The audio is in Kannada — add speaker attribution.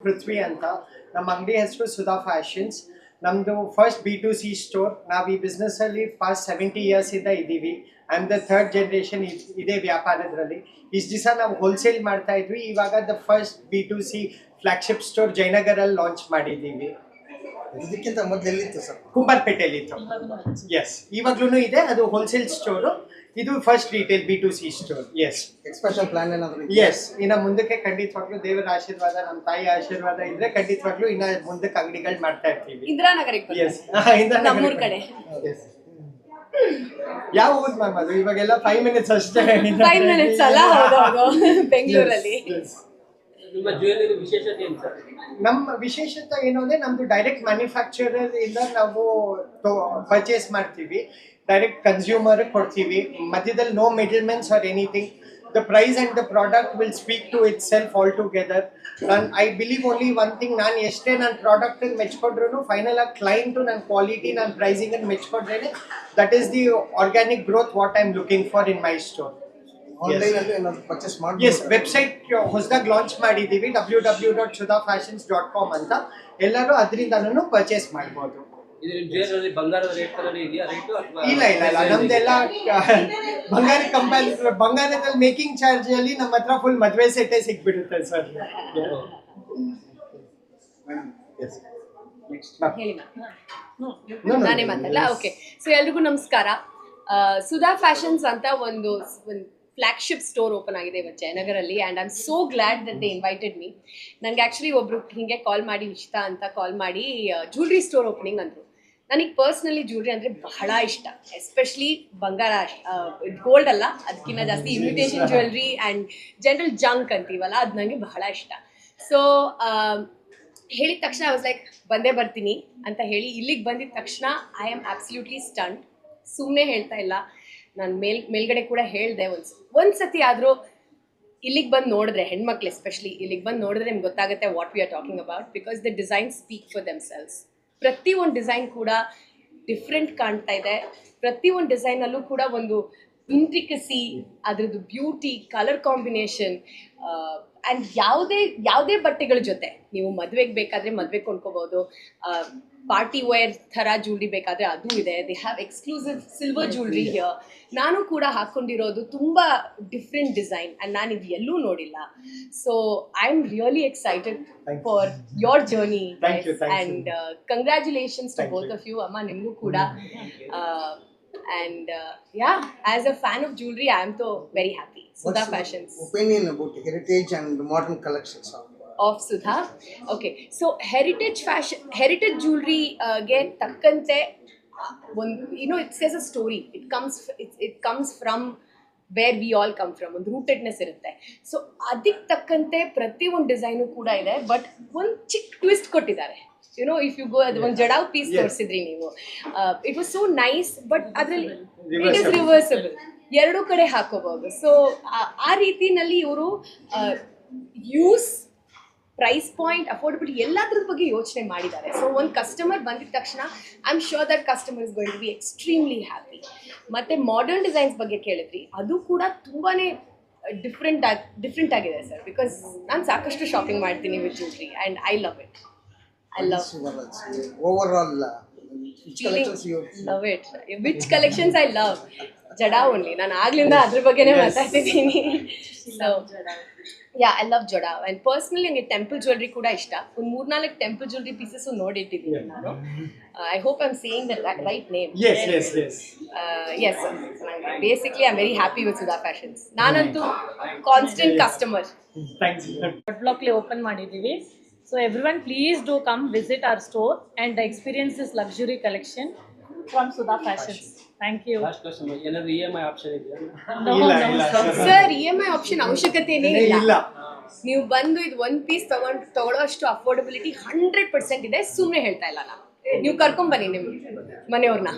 Speaker 1: ಪೃಥ್ವಿ ಅಂತ. ನಮ್ಮ ಅಂಗಡಿ ಹೆಸರು ಸುಧಾ ಫ್ಯಾಷನ್ಸ್. ನಮ್ಮದು ಫಸ್ಟ್ B2C ಸ್ಟೋರ್. ನಾವು ಈ ಬಿಸ್ನೆಸ್ಸಲ್ಲಿ ಪಾಸ್ಟ್ 70 ಇಯರ್ಸಿಂದ ಇದ್ದೀವಿ. I am the third generation ಇದೇ ವ್ಯಾಪಾರದಲ್ಲಿ. ಇಷ್ಟು ದಿವಸ ನಾವು ಹೋಲ್ಸೇಲ್ ಮಾಡ್ತಾ ಇದ್ವಿ. ಇವಾಗ the first B2C flagship store ಜಯನಗರಲ್ಲಿ ಲಾಂಚ್ ಮಾಡಿದ್ದೀವಿ.
Speaker 2: ಇದಕ್ಕಿಂತ ಮೊದಲೆಲ್ಲಿತ್ತು ಸರ್?
Speaker 1: ಕುಂಬಾರಪೇಟೆಯಲ್ಲಿ ಇತ್ತು. ಎಸ್, ಇವಾಗ್ಲೂ ಇದೆ. ಅದು ಹೋಲ್ಸೇಲ್ ಸ್ಟೋರು. ಇದು first retail B2C store. Yes.
Speaker 2: Special plan ಏನಾದರೂ?
Speaker 1: ಎಸ್, ಇನ್ನು ಮುಂದಕ್ಕೆ ಖಂಡಿತವಾಗ್ಲೂ ದೇವರ ಆಶೀರ್ವಾದ, ನಮ್ಮ ತಾಯಿ ಆಶೀರ್ವಾದ ಇದ್ರೆ ಖಂಡಿತವಾಗ್ಲೂ ಇನ್ನ ಮುಂದಕ್ಕೆ ಅಂಗಡಿಗಳು ಮಾಡ್ತಾ ಇರ್ತೀವಿ.
Speaker 3: ಇಂದಿರಾನಗರಕ್ಕೆ
Speaker 1: ಎಸ್,
Speaker 3: ನಮ್ಮೂರ್ ಕಡೆ.
Speaker 1: ಯಾವ ಊರ್ ಮ್ಯಾಮ್ ಅದು? ಇವಾಗೆಲ್ಲ 5 minutes ಅಷ್ಟೇ.
Speaker 3: 5 minutes ಅಲ್ಲ? ಹೌದು, ಬೆಂಗಳೂರಲ್ಲಿ.
Speaker 4: ನಿಮ್ಮ ಜ್ಯುವೆಲರಿ ವಿಶೇಷತೆ ಏನು ಸರ್?
Speaker 1: ನಮ್ಮ ವಿಶೇಷತೆ ಏನು ಅಂದ್ರೆ ನಮ್ದು ಡೈರೆಕ್ಟ್ ಮ್ಯಾನುಫ್ಯಾಕ್ಚರರ್ ಇಂದ ನಾವು ಪರ್ಚೇಸ್ ಮಾಡ್ತೀವಿ, ಡೈರೆಕ್ಟ್ ಕನ್ಸ್ಯೂಮರ್ ಕೊಡ್ತೀವಿ. ಮಧ್ಯದಲ್ಲಿ no middlemens or anything. The price and the product will speak to itself altogether. I believe only one thing, ನಾನು ಎಷ್ಟೇ ನನ್ನ ಪ್ರಾಡಕ್ಟ್ ಮೆಚ್ಕೊಂಡ್ರು ಫೈನಲ್ ಆಗಿ ಕ್ಲೈಂಟು ನನ್ನ ಕ್ವಾಲಿಟಿ, ನನ್ನ ಪ್ರೈಸಿಂಗ್ ಅನ್ನು ಮೆಚ್ಕೊಂಡ್ರೇನೆ that is the organic growth what I am looking for in my store.
Speaker 2: Online ಅಲ್ಲಿ ಏನಾದರೂ ಪರ್ಚೇಸ್ ಮಾಡಿ?
Speaker 1: ಎಸ್, ವೆಬ್ಸೈಟ್ ಹೊಸದಾಗಿ ಲಾಂಚ್ ಮಾಡಿದ್ದೀವಿ, www.sudhafashions.com ಅಂತ. ಎಲ್ಲರೂ ಅದರಿಂದನೂ ಪರ್ಚೇಸ್ ಮಾಡ್ಬೋದು.
Speaker 4: ಇದು ಜ್ಯುವೆಲರಿ ಬಂಗಾರದ ರೇಟ್ ತರ ಇದೆಯಾ ರೇಟು ಅಥವಾ?
Speaker 1: ಇಲ್ಲ, ನಮ್ದೆಲ್ಲ ಬಂಗಾರದಲ್ಲಿ ಮೇಕಿಂಗ್ ಚಾರ್ಜ್ ಅಲ್ಲಿ ನಮ್ಮ ಹತ್ರ ಫುಲ್ ಮದುವೆ ಸೆಟ್ಟೇ ಸಿಕ್ಬಿಡುತ್ತೆ ಸರ್.
Speaker 3: ಹೇಳಿ ನಾನೇ ಮಾತಾಡಲ್ಲ? ಓಕೆ. ಸೊ ಎಲ್ರಿಗೂ ನಮಸ್ಕಾರ. ಸುಧಾ ಫ್ಯಾಷನ್ಸ್ ಅಂತ ಒಂದು ಫ್ಲಾಗ್ಶಿಪ್ ಸ್ಟೋರ್ ಓಪನ್ ಆಗಿದೆ ಇವತ್ತು ಜಯನಗರಲ್ಲಿ. And I am so glad that they invited me. ನನಗೆ ಆ್ಯಕ್ಚುಲಿ ಒಬ್ರು ಹಿಂಗೆ ಕಾಲ್ ಮಾಡಿ, ನಿಶ್ಚಿತಾ ಅಂತ ಕಾಲ್ ಮಾಡಿ ಜ್ಯುವೆಲ್ರಿ ಸ್ಟೋರ್ ಓಪನಿಂಗ್ ಅಂದರು. ನನಗೆ ಪರ್ಸ್ನಲಿ ಜ್ಯುವೆಲ್ರಿ ಅಂದರೆ ಬಹಳ ಇಷ್ಟ, ಎಸ್ಪೆಷಲಿ ಬಂಗಾರ. ಗೋಲ್ಡ್ ಅಲ್ಲ, ಅದಕ್ಕಿಂತ ಜಾಸ್ತಿ imitation jewellery and general junk ಅಂತೀವಲ್ಲ, ಅದು ನನಗೆ ಬಹಳ ಇಷ್ಟ. ಸೊ ಹೇಳಿದ ತಕ್ಷಣ ಐ ವಾಸ್ ಲೈಕ್ ಬಂದೇ ಬರ್ತೀನಿ ಅಂತ ಹೇಳಿ ಇಲ್ಲಿಗೆ ಬಂದಿದ್ದ ತಕ್ಷಣ ಐ ಆಮ್ ಅಬ್ಸಲ್ಯೂಟ್ಲಿ ಸ್ಟಂಟ್. ಸುಮ್ಮನೆ ಹೇಳ್ತಾ ಇಲ್ಲ, ನಾನು ಮೇಲ್ಗಡೆ ಕೂಡ ಹೇಳಿದೆ ಒಂದು ಸತಿ ಆದರೂ ಇಲ್ಲಿಗೆ ಬಂದು ನೋಡಿದ್ರೆ, ಹೆಣ್ಮಕ್ಳು ಎಸ್ಪೆಷಲಿ ಇಲ್ಲಿಗೆ ಬಂದು ನೋಡಿದ್ರೆ ನಿಮ್ಗೆ ಗೊತ್ತಾಗುತ್ತೆ what we are talking about. Because the design speak for themselves. ಪ್ರತಿಯೊಂದು ಡಿಸೈನ್ ಕೂಡ ಡಿಫ್ರೆಂಟ್ ಕಾಣ್ತಾ ಇದೆ. ಪ್ರತಿಯೊಂದು ಡಿಸೈನಲ್ಲೂ ಕೂಡ ಒಂದು ಇಂಟ್ರಿಕಸಿ, ಅದರದ್ದು ಬ್ಯೂಟಿ, ಕಲರ್ ಕಾಂಬಿನೇಷನ್ ಆ್ಯಂಡ್ ಯಾವುದೇ ಬಟ್ಟೆಗಳ ಜೊತೆ ನೀವು ಮದುವೆಗೆ ಬೇಕಾದರೆ ಮದುವೆಗೆ ಕೊಂಡ್ಕೋಬೋದು, ಪಾರ್ಟಿ ವೇರ್ ಥರ ಜ್ಯುವೆಲ್ರಿ ಬೇಕಾದರೆ ಅದು ಇದೆ. They have exclusive silver jewellery here. ನಾನು ಕೂಡ ಹಾಕ್ಕೊಂಡಿರೋದು ತುಂಬ ಡಿಫ್ರೆಂಟ್ ಡಿಸೈನ್ ಆ್ಯಂಡ್ ನಾನು ಇದು ಎಲ್ಲೂ ನೋಡಿಲ್ಲ. So I am really excited for your journey and congratulations to both of you. ಅಮ್ಮ, ನಿಮಗೂ ಕೂಡ. And yeah, as a fan of jewelry, I am so very happy. Sudha Fashions.
Speaker 2: Opinion about heritage and modern collections
Speaker 3: of Sudha. Okay, so heritage fashion, heritage jewelry ge takkante it says a story. It comes from where we all come from. ಒಂದು ರೂಟೆಡ್ನೆಸ್ ಇರುತ್ತೆ. ಸೊ ಅದಕ್ಕೆ ತಕ್ಕಂತೆ ಪ್ರತಿಯೊಂದು ಡಿಸೈನು ಕೂಡ ಇದೆ, ಬಟ್ ಒಂದು ಚಿಕ್ಕ ಟ್ವಿಸ್ಟ್ ಕೊಟ್ಟಿದ್ದಾರೆ. ಇಫ್ ಯು ಗೋ, ಅದು ಒಂದು ಜಡಾವ್ ಪೀಸ್ ತೋರಿಸಿದ್ರಿ ನೀವು, it was so nice. But ಅದರಲ್ಲಿ ಇಟ್ ಇಸ್ ರಿವರ್ಸಬಲ್, ಎರಡೂ ಕಡೆ ಹಾಕೋಬಹುದು. ಸೊ ಆ ರೀತಿನಲ್ಲಿ ಇವರು ಯೂಸ್, ಪ್ರೈಸ್ ಪಾಯಿಂಟ್, ಅಫೋರ್ಡಬಿಲಿಟಿ ಎಲ್ಲದ್ರ ಬಗ್ಗೆ ಯೋಚನೆ ಮಾಡಿದ್ದಾರೆ. ಸೊ ಒಂದು ಕಸ್ಟಮರ್ ಬಂದಿದ ತಕ್ಷಣ I am sure that customer is going to be extremely happy. ಮತ್ತು ಮಾಡರ್ನ್ ಡಿಸೈನ್ಸ್ ಬಗ್ಗೆ ಕೇಳಿದ್ರಿ, ಅದು ಕೂಡ ತುಂಬಾ ಡಿಫ್ರೆಂಟ್ ಆಗಿದೆ ಸರ್. ಬಿಕಾಸ್ ನಾನು ಸಾಕಷ್ಟು ಶಾಪಿಂಗ್ ಮಾಡ್ತೀನಿ with jewellery and I love it. I love
Speaker 2: overall
Speaker 3: love it. Which collections I love? Jada only. ನಾನು ಆಗ್ಲಿಂದ ಅದ್ರ ಬಗ್ಗೆನೇ ಮಾತಾಡ್ತಿದ್ದೀನಿ. So yeah, I love Jada. And personally ನನಗೆ ಟೆಂಪಲ್ ಜ್ಯುವೆಲ್ರಿ ಕೂಡ ಇಷ್ಟ. ಒಂದು 3-4 ಟೆಂಪಲ್ ಜ್ಯುವೆಲ್ರಿ ಪೀಸಸ್ ನೋಡಿಟ್ಟಿದ್ದೀನಿ ನಾನು. I hope I'm saying the right name.
Speaker 1: Yes.
Speaker 3: Yes. Basically I'm very happy with Sudha Fashions. ನಾನಂತೂ constant customer.
Speaker 1: Thanks.
Speaker 5: Block open ಮಾಡಿದ್ದೀವಿ. So everyone please do come visit our store and experience this luxury collection from Sudha Fashions. Thank you.
Speaker 4: Last question, ಏನಾದರೂ EMI ಆಪ್ಷನ್ ಇದೆಯಾ?
Speaker 3: No. Sir, EMI ಆಪ್ಷನ್ ಅವಶ್ಯಕತೆನೇ ಇಲ್ಲ. ನೀವು ಬಂದು ಇದು ಒಂದು ಪೀಸ್ ತಗೊಳ್ಳೋಷ್ಟು ಅಫೋರ್ಡಬಿಲಿಟಿ 100% ಇದೆ. ಸುಮ್ಮನೆ ಹೇಳ್ತಾ ಇಲ್ಲ ನಾನು. ನೀವು ಕರ್ಕೊಂಬನ್ನಿ ನಿಮ್ಮ ಮನೆಯವ್ರನ್ನ.